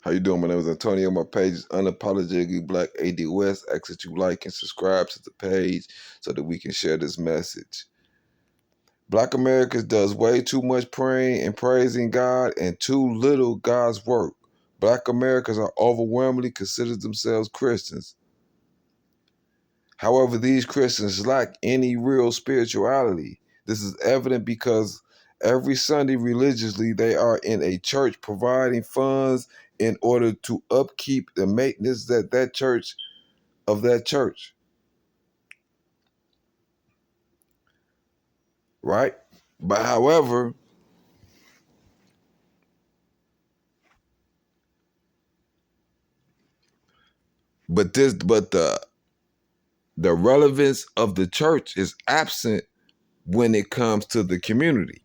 How you doing? My name is Antonio. My page is Unapologetically Black AD West. Ask that you like and subscribe to the page so that we can share this message. Black America does way too much praying and praising God and too little God's work. Black Americans are overwhelmingly consider themselves Christians. However, these Christians lack any real spirituality. This is evident because every Sunday religiously they are in a church providing funds in order to upkeep the maintenance that church of that church, right? But however, but the relevance of the church is absent when it comes to the community.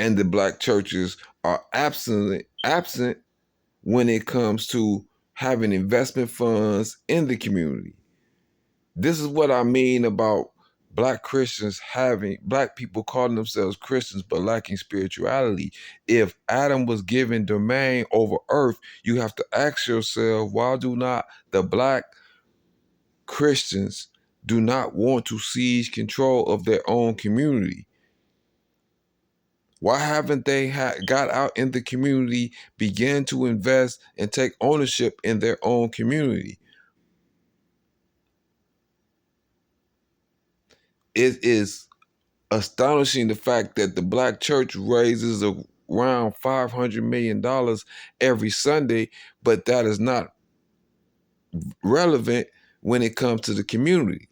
And the black churches are absent when it comes to having investment funds in the community. This is what I mean about black people calling themselves Christians but lacking spirituality. If Adam was given domain over earth, you have to ask yourself, why do not the black Christians do not want to seize control of their own community? Why haven't they got out in the community, began to invest and take ownership in their own community? It is astonishing the fact that the black church raises around $500 million every Sunday, but that is not relevant when it comes to the community.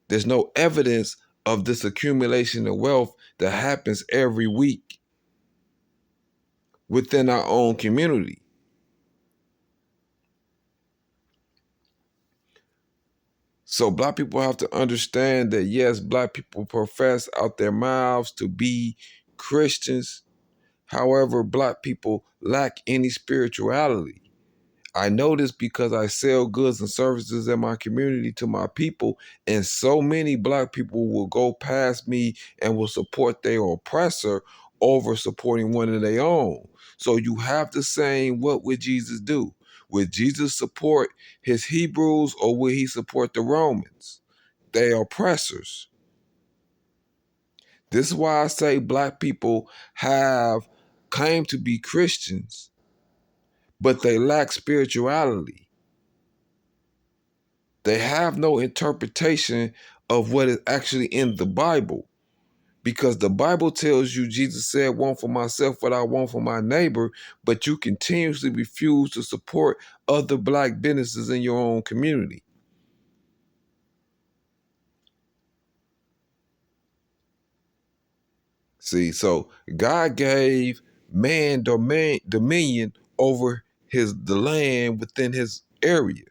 There's no evidence of this accumulation of wealth that happens every week within our own community. So black people have to understand that, yes, black people profess out their mouths to be Christians. However, black people lack any spirituality. I know this because I sell goods and services in my community to my people, and so many black people will go past me and will support their oppressor over supporting one of their own. So you have to say, what would Jesus do? Would Jesus support his Hebrews or would he support the Romans? They are oppressors. This is why I say black people have claimed to be Christians, but they lack spirituality. They have no interpretation of what is actually in the Bible, because the Bible tells you Jesus said, "Want for myself what I want for my neighbor," but you continuously refuse to support other black businesses in your own community. See, so God gave man dominion over the land within his area.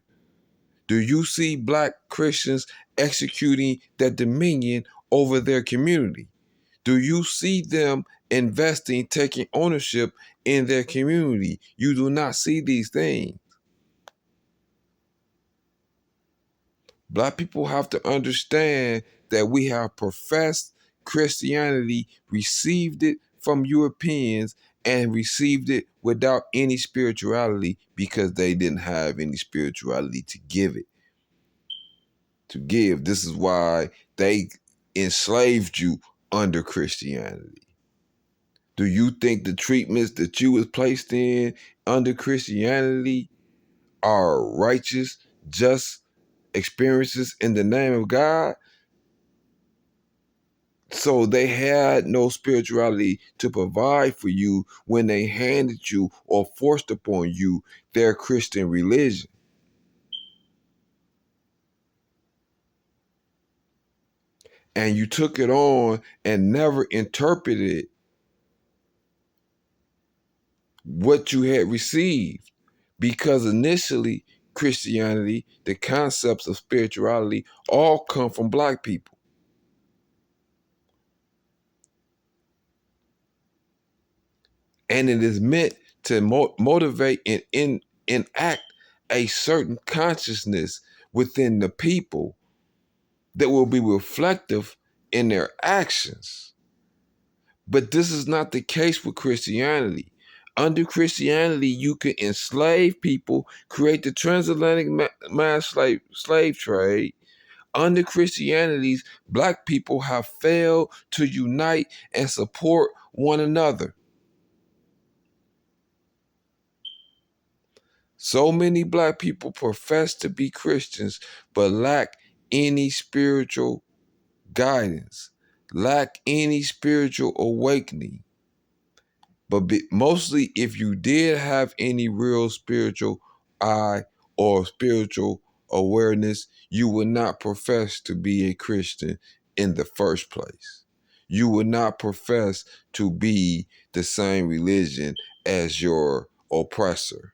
Do you see black Christians executing that dominion over their community? Do you see them investing, taking ownership in their community? You do not see these things. Black people have to understand that we have professed Christianity, received it from Europeans, and received it without any spirituality because they didn't have any spirituality to give it. To give. This is why they enslaved you under Christianity. Do you think the treatments that you was placed in under Christianity are righteous, just experiences in the name of God? So they had no spirituality to provide for you when they handed you or forced upon you their Christian religion. And you took it on and never interpreted what you had received. Because initially, Christianity, the concepts of spirituality, all come from black people. And it is meant to motivate and enact a certain consciousness within the people that will be reflective in their actions. But this is not the case with Christianity. Under Christianity, you can enslave people, create the transatlantic mass slave trade. Under Christianity's, black people have failed to unite and support one another. So many black people profess to be Christians, but lack any spiritual guidance, lack any spiritual awakening. But mostly, if you did have any real spiritual eye or spiritual awareness, you would not profess to be a Christian in the first place. You would not profess to be the same religion as your oppressor.